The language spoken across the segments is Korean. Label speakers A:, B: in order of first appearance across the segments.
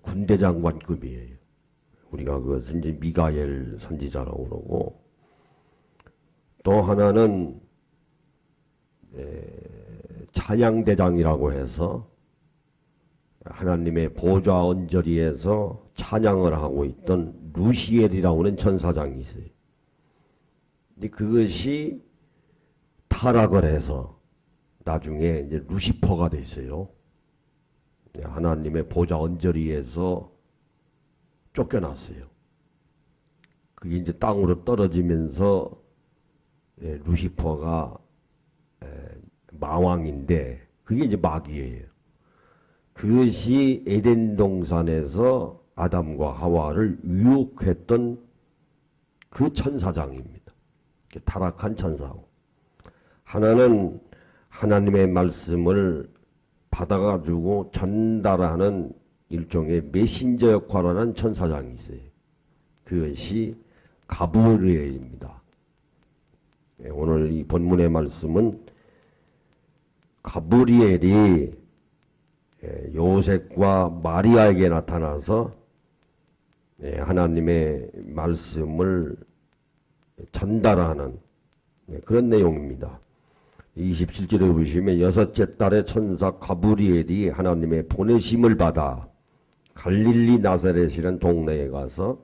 A: 군대 장관급이에요. 우리가 그것은 이제 미가엘 선지자라고 그러고, 또 하나는 찬양대장이라고 해서 하나님의 보좌 언저리에서 찬양을 하고 있던 루시엘이라고 하는 천사장이 있어요. 근데 그것이 타락을 해서 나중에 이제 루시퍼가 됐어요. 하나님의 보좌 언저리에서 쫓겨났어요. 그게 이제 땅으로 떨어지면서 루시퍼가 마왕인데 그게 이제 마귀예요. 그것이 에덴 동산에서 아담과 하와를 유혹했던 그 천사장입니다. 타락한 천사고, 하나는 하나님의 말씀을 받아가지고 전달하는 일종의 메신저 역할을 하는 천사장이 있어요. 그것이 가브리엘입니다. 오늘 이 본문의 말씀은 가브리엘이 요셉과 마리아에게 나타나서 하나님의 말씀을 전달하는 그런 내용입니다. 27절에 보시면 여섯째 달에 천사 가브리엘이 하나님의 보내심을 받아 갈릴리 나사렛이라는 동네에 가서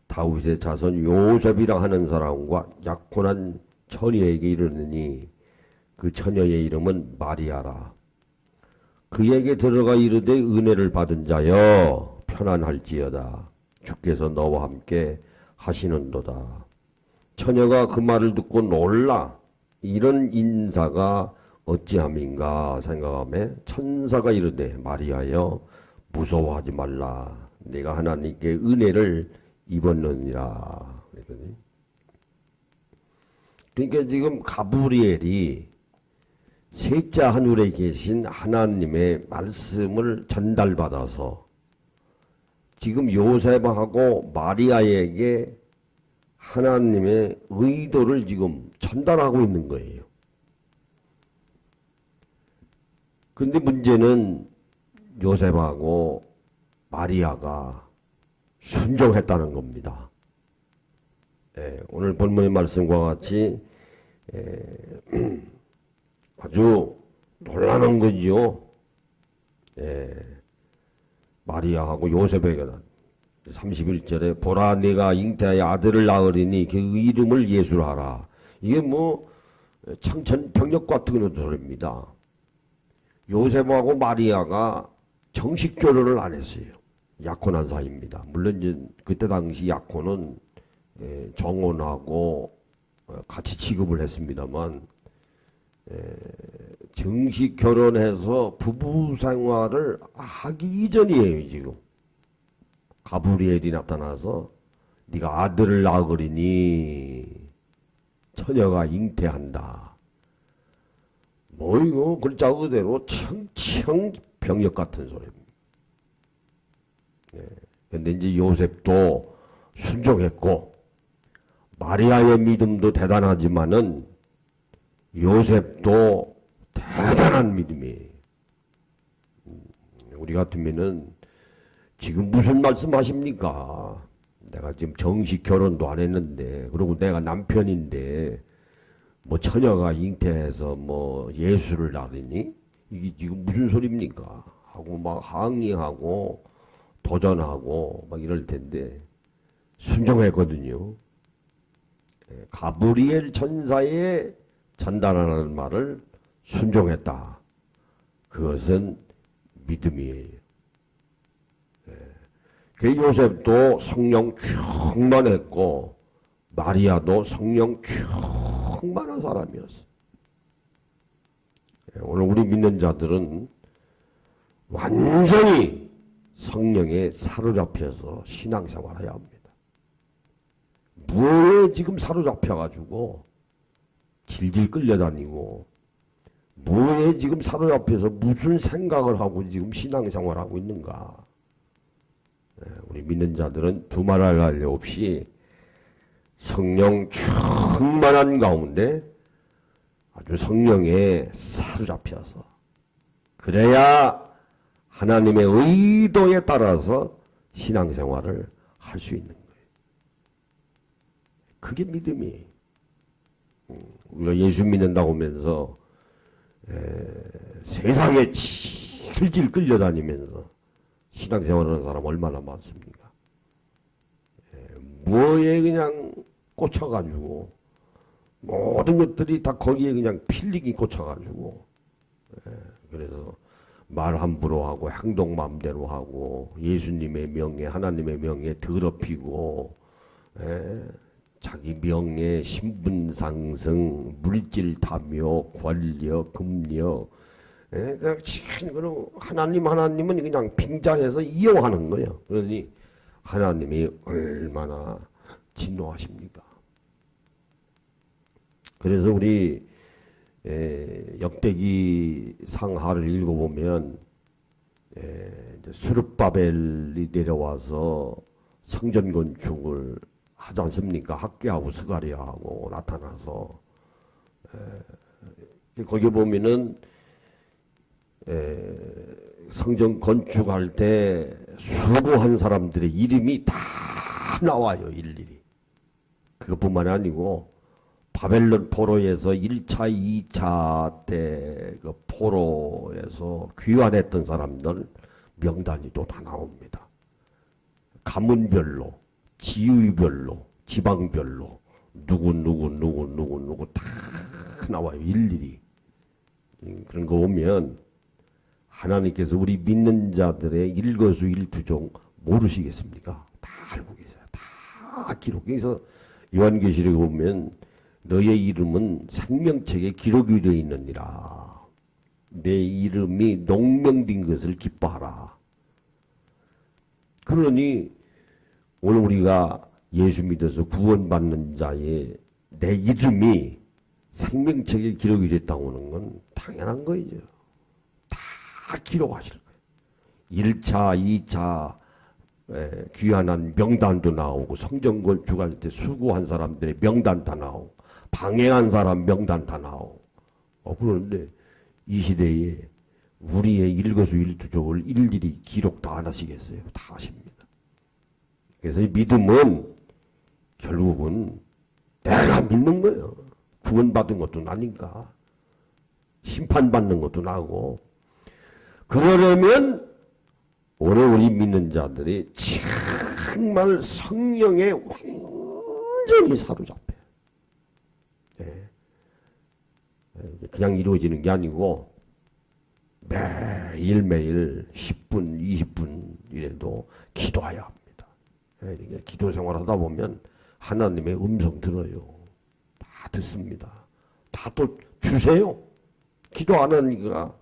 A: 다윗의 자손 요셉이라 하는 사람과 약혼한 처녀에게 이르느니 그 처녀의 이름은 마리아라. 그에게 들어가 이르되 은혜를 받은 자여 편안할지어다. 주께서 너와 함께 하시는도다. 처녀가 그 말을 듣고 놀라 이런 인사가 어찌함인가 생각하며 천사가 이르되 마리아여 무서워하지 말라. 내가 하나님께 은혜를 입었느니라. 그러니까 지금 가브리엘이 셋째 하늘에 계신 하나님의 말씀을 전달받아서 지금 요셉하고 마리아에게 하나님의 의도를 지금 전달하고 있는 거예요. 그런데 문제는 요셉하고 마리아가 순종했다는 겁니다. 오늘 본문의 말씀과 같이 아주 놀라는 거지요. 마리아하고 요셉에게 31절에 보라 내가 잉태하여 아들을 낳으리니 그 이름을 예수라 하라. 이게 뭐 청천벽력 같은 소리입니다. 요셉하고 마리아가 정식 결혼을 안 했어요. 약혼한 사이입니다. 물론 이제 그때 당시 약혼은 정혼하고 같이 취급을 했습니다만 정식 결혼해서 부부 생활을 하기 이전이에요. 지금 가브리엘이 나타나서 네가 아들을 낳으리니 처녀가 잉태한다. 뭐 이거 글자 그대로 청천벽력 같은 소리입니다. 근데 이제 요셉도 순종했고 마리아의 믿음도 대단하지만은 요셉도 대단한 믿음이에요. 우리 같으면은 지금 무슨 말씀하십니까? 내가 지금 정식 결혼도 안 했는데, 그리고 내가 남편인데 뭐 처녀가 잉태해서 뭐 예수를 낳으니 이게 지금 무슨 소리입니까? 하고 막 항의하고 도전하고 막 이럴 텐데 순종했거든요. 가브리엘 천사의 전달하는 말을 순종했다. 그것은 믿음이에요. 그 요셉도 성령 충만했고 마리아도 성령 충만한 사람이었어. 오늘 우리 믿는 자들은 완전히 성령에 사로잡혀서 신앙생활 해야 합니다. 뭐에 지금 사로잡혀가지고 질질 끌려다니고 뭐에 지금 사로잡혀서 무슨 생각을 하고 지금 신앙생활을 하고 있는가. 우리 믿는 자들은 두말할 날려 없이 성령 충만한 가운데 아주 성령에 사로잡혀서 그래야 하나님의 의도에 따라서 신앙생활을 할 수 있는 거예요. 그게 믿음이에요. 우리가 예수 믿는다고 하면서 세상에 질질 끌려다니면서 신앙생활하는 사람 얼마나 많습니까? 뭐에 그냥 꽂혀가지고 모든 것들이 다 거기에 그냥 필링이 꽂혀가지고 그래서 말 함부로 하고 행동 마음대로 하고 예수님의 명예 하나님의 명예 더럽히고 자기 명예 신분 상승 물질 탐욕 권력 금력 그냥 하나님은 그냥 빙자해서 이용하는 거예요. 그러니 하나님이 얼마나 진노하십니까? 그래서 우리 역대기 상하를 읽어보면 스룹바벨이 내려와서 성전 건축을 하지 않습니까? 학개하고 스가랴하고 나타나서 거기 보면은 성전 건축할 때 수고한 사람들의 이름이 다 나와요. 일일이. 그것뿐만이 아니고 바벨론 포로에서 1차, 2차 때 그 포로에서 귀환했던 사람들 명단이 또 다 나옵니다. 가문별로, 지위별로, 지방별로 누구 다 나와요. 일일이. 그런 거 보면 하나님께서 우리 믿는 자들의 일거수일투족 모르시겠습니까? 다 알고 계세요. 다 기록. 그래서 요한계시록에 보면 너의 이름은 생명책에 기록이 되어 있느니라. 내 이름이 농명된 것을 기뻐하라. 그러니 오늘 우리가 예수 믿어서 구원받는 자의 내 이름이 생명책에 기록이 됐다고 하는 건 당연한 거죠. 다 기록하실 거예요. 1차, 2차 귀환한 명단도 나오고 성전 건축할 때 수고한 사람들의 명단 다 나오고 방해한 사람 명단 다 나오고 그런데 이 시대에 우리의 일거수일투족을 일일이 기록 다 안 하시겠어요? 다 하십니다. 그래서 이 믿음은 결국은 내가 믿는 거예요. 구원받은 것도 나니까 심판받는 것도 나고 그러려면 오늘 우리 믿는 자들이 정말 성령에 완전히 사로잡혀요. 그냥 이루어지는 게 아니고 매일매일 10분, 20분 이래도 기도해야 합니다. 기도 생활하다 보면 하나님의 음성 들어요. 다 듣습니다. 다 또 주세요. 기도 안 하니까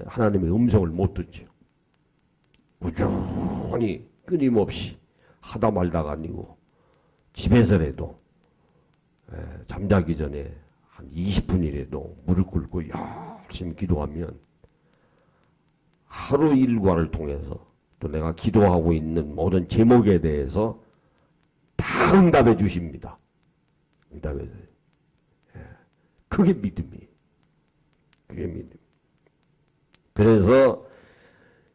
A: 하나님의 음성을 못 듣죠. 꾸준히 끊임없이 하다 말다가 아니고 집에서라도 잠자기 전에 한 20분이라도 무릎 꿇고 열심히 기도하면 하루 일과를 통해서 또 내가 기도하고 있는 모든 제목에 대해서 다 응답해 주십니다. 응답해 줘요. 그게 믿음이에요. 그게 믿음. 그래서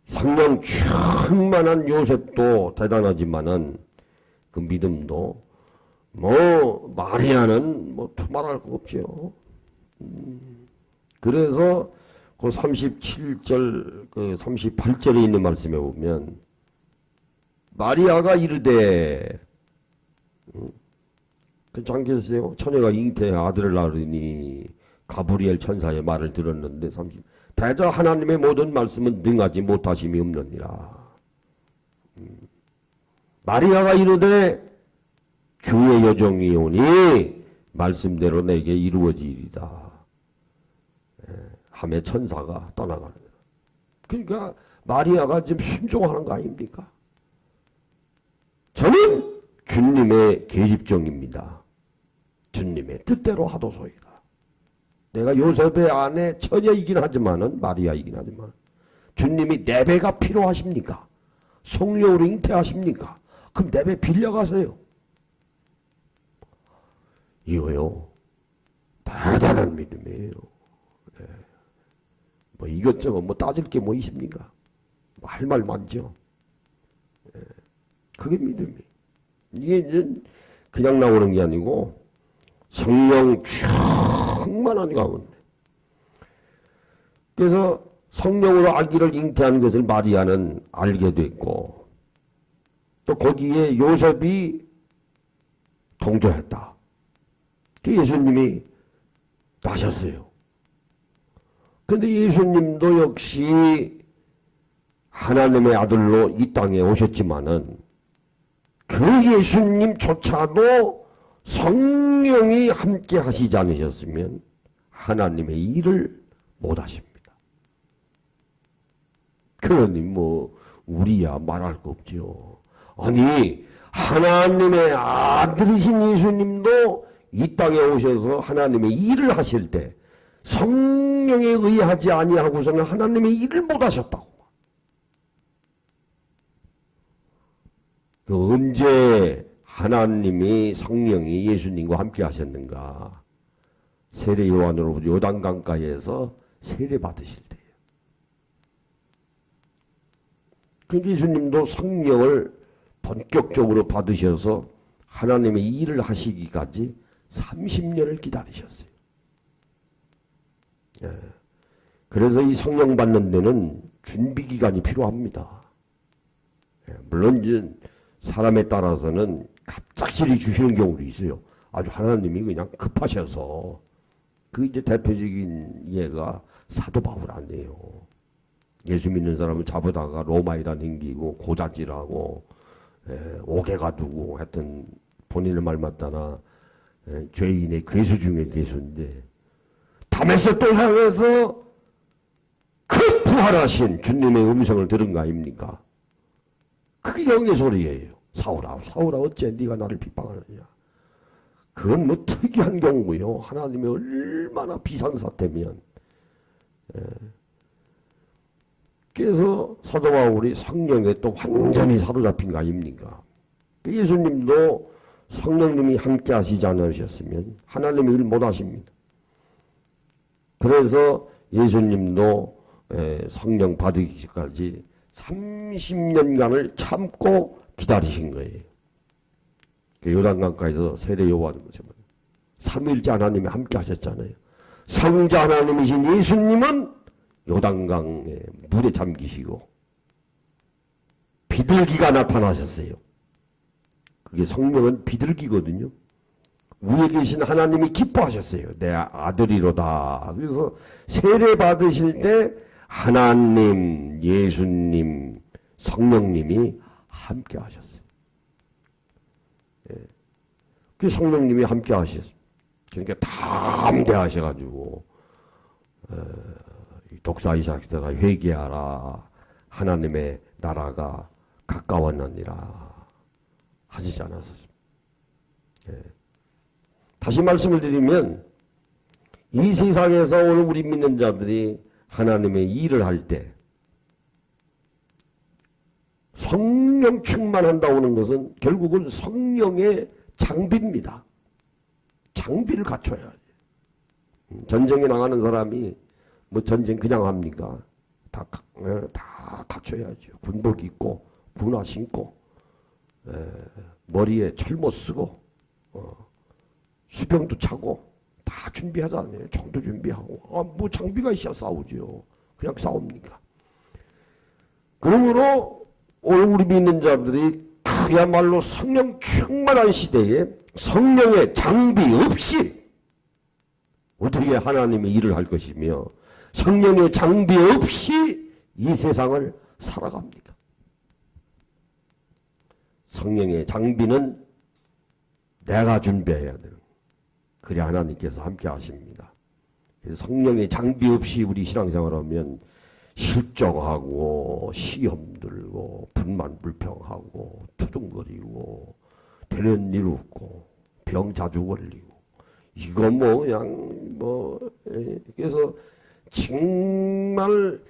A: 성령 충만한 요셉도 대단하지만은 그 믿음도 마리아는 두말할 거 없죠. 그래서 그 37절, 그 38절에 있는 말씀에 보면 마리아가 이르되 괜찮겠어요? 처녀가 잉태해 아들을 낳으니 가브리엘 천사의 말을 들었는데 대저 하나님의 모든 말씀은 능하지 못하심이 없느니라. 마리아가 이르되 주의 여종이오니 말씀대로 내게 이루어지리다. 하며 천사가 떠나가는 거예요. 그러니까 마리아가 지금 순종하는 거 아닙니까? 저는 주님의 계집종입니다. 주님의 뜻대로 하도소이다. 내가 요셉의 아내 처녀이긴 하지만은 마리아이긴 하지만 주님이 내 배가 필요하십니까? 성령으로 잉태하십니까? 그럼 내 배 빌려가세요. 이거요. 대단한 믿음이에요. 이것저것 따질 게 뭐 있습니까? 할 말 많죠. 그게 믿음이. 이게 이제 그냥 나오는 게 아니고 성령 충만한 가운데. 그래서 성령으로 아기를 잉태하는 것을 마리아는 알게 됐고 또 거기에 요셉이 동조했다. 그 예수님이 나셨어요. 그런데 예수님도 역시 하나님의 아들로 이 땅에 오셨지만은 그 예수님조차도 성령이 함께 하시지 않으셨으면 하나님의 일을 못 하십니다. 그러니 뭐 우리야 말할 거 없죠. 아니 하나님의 아들이신 예수님도 이 땅에 오셔서 하나님의 일을 하실 때 성령에 의하지 아니하고서는 하나님의 일을 못 하셨다고. 언제 하나님이 성령이 예수님과 함께 하셨는가? 세례 요한으로 요단강가에서 세례 받으실 때예요. 그러니까 예수님도 성령을 본격적으로 받으셔서 하나님의 일을 하시기까지 30년을 기다리셨어요. 예. 그래서 이 성령 받는 데는 준비 기간이 필요합니다. 예. 물론 이제 사람에 따라서는 갑작스레 주시는 경우도 있어요. 아주 하나님이 그냥 급하셔서. 그 이제 대표적인 예가 사도 바울 아니에요. 예수 믿는 사람을 잡아다가 로마에다 넘기고 고자질하고 옥에 가두고 하여튼 본인의 말 맞다나 죄인의 괴수 중에 괴수인데 담에서 또 향해서 그 부활하신 주님의 음성을 들은 거 아닙니까? 그게 영의 소리예요. 사울아 사울아 어째 네가 나를 비방하느냐. 그건 뭐 특이한 경우고요. 하나님이 얼마나 비상사태면. 그래서 사도 바울이 성령에 또 완전히 사로잡힌 거 아닙니까? 예수님도 성령님이 함께 하시지 않으셨으면 하나님의 일 못 하십니다. 그래서 예수님도 성령 받으기까지 30년간을 참고 기다리신 거예요. 요단강가에서 세례 요한 3일째 하나님이 함께 하셨잖아요. 성자 하나님이신 예수님은 요단강에 물에 잠기시고 비둘기가 나타나셨어요. 그게 성령은 비둘기거든요. 위에 계신 하나님이 기뻐하셨어요. 내 아들이로다. 그래서 세례 받으실 때 하나님, 예수님, 성령님이 함께 하셨어요. 그 성령님이 함께 하셨어요. 그러니까 담대하셔가지고 독사이삭들아 회개하라. 하나님의 나라가 가까웠느니라 하시지 않았습니다. 다시 말씀을 드리면 이 세상에서 오늘 우리 믿는 자들이 하나님의 일을 할 때 성령 충만한다고 하는 것은 결국은 성령의 장비입니다. 장비를 갖춰야지. 전쟁에 나가는 사람이 뭐 전쟁 그냥 합니까? 다 갖춰야죠. 군복 입고 군화 신고 머리에 철모 쓰고 수병도 차고 다 준비하잖아요. 총도 준비하고 뭐 장비가 있어야 싸우죠. 그냥 싸웁니까? 그러므로 오늘 우리 믿는 자들이 그야말로 성령 충만한 시대에 성령의 장비 없이 어떻게 하나님의 일을 할 것이며 성령의 장비 없이 이 세상을 살아갑니까? 성령의 장비는 내가 준비해야 돼요. 그래야 하나님께서 함께 하십니다. 그래서 성령의 장비 없이 우리 신앙생활하면 실정하고 시험 들고 분만 불평하고 투둥거리고 되는 일 없고 병 자주 걸리고 이거 뭐 그냥 뭐 그래서 정말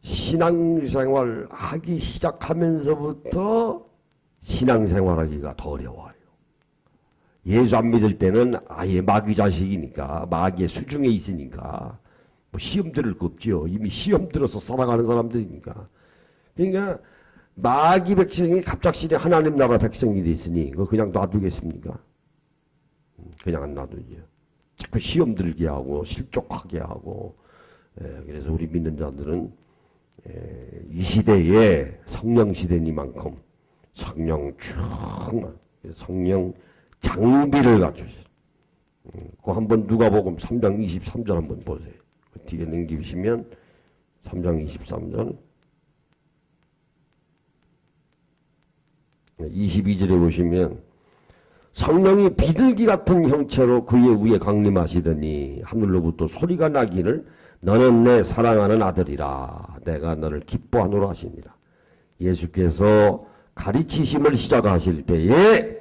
A: 신앙생활 하기 시작하면서부터 신앙생활하기가 더 어려워요. 예수 안 믿을 때는 아예 마귀 자식이니까 마귀의 수중에 있으니까 뭐 시험 들을 거 없지요. 이미 시험 들어서 살아가는 사람들이니까. 그러니까 마귀 백성이 갑작스레 하나님 나라 백성이 됐으니 그거 그냥 놔두겠습니까? 그냥 안 놔두죠. 자꾸 시험 들게 하고 실족하게 하고. 그래서 우리 믿는 자들은 이 시대에 성령 시대니만큼 성령 충만, 성령 장비를 갖추셨어요. 그 한번 누가복음 3장 23절 한번 보세요. 그 뒤에 넘기시면 3장 23절 22절에 보시면 성령이 비둘기 같은 형체로 그의 위에 강림하시더니 하늘로부터 소리가 나기를 너는 내 사랑하는 아들이라 내가 너를 기뻐하노라 하시니라. 예수께서 가르치심을 시작하실 때에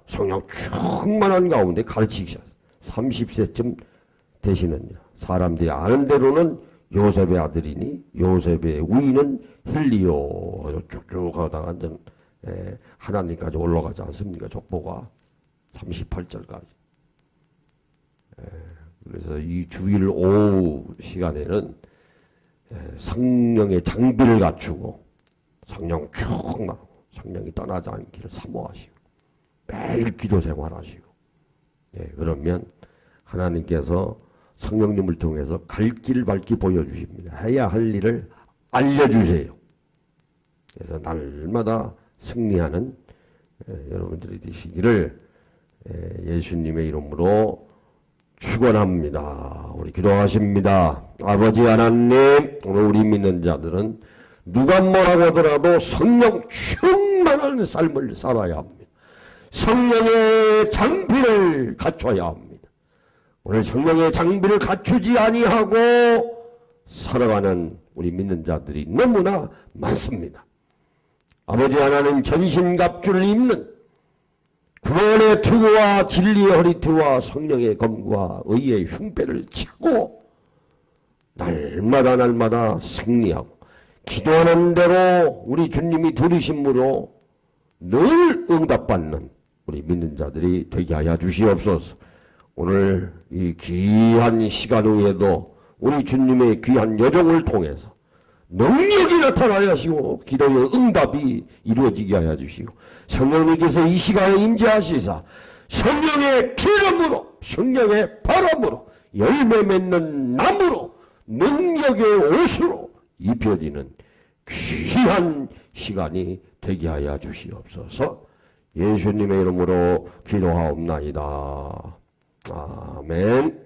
A: 성령 충만한 가운데 가르치셨어요. 30세쯤 되시느니라. 사람들이 아는 대로는 요셉의 아들이니 요셉의 위는 힐리오 쭉쭉 가다가 하나님까지 올라가지 않습니까? 족보가 38절까지. 그래서 이 주일 오후 시간에는 성령의 장비를 갖추고 성령 충만, 성령이 떠나지 않기를 사모하시고 매일 기도 생활하시고 그러면 하나님께서 성령님을 통해서 갈 길을 밝히 보여주십니다. 해야 할 일을 알려주세요. 그래서 날마다 승리하는 여러분들이 되시기를 예수님의 이름으로 축원합니다. 우리 기도하십니다. 아버지 하나님, 오늘 우리 믿는 자들은 누가 뭐라고 하더라도 성령 충만한 삶을 살아야 합니다. 성령의 장비를 갖춰야 합니다. 오늘 성령의 장비를 갖추지 아니하고 살아가는 우리 믿는 자들이 너무나 많습니다. 아버지 하나님, 전신갑주를 입는 구원의 투구와 진리의 허리띠와 성령의 검과 의의 흉배를 짚고 날마다 승리하고 기도하는 대로 우리 주님이 들으심으로 늘 응답받는 우리 믿는 자들이 되게 하여 주시옵소서. 오늘 이 귀한 시간 후에도 우리 주님의 귀한 여정을 통해서 능력이 나타나야 하시고 기도의 응답이 이루어지게 하여 주시고 성령님께서 이 시간에 임재하시사 성령의 기름으로 성령의 바람으로 열매 맺는 나무로 능력의 옷으로 입혀지는 귀한 시간이 되게 하여 주시옵소서. 예수님의 이름으로 기도하옵나이다. 아멘.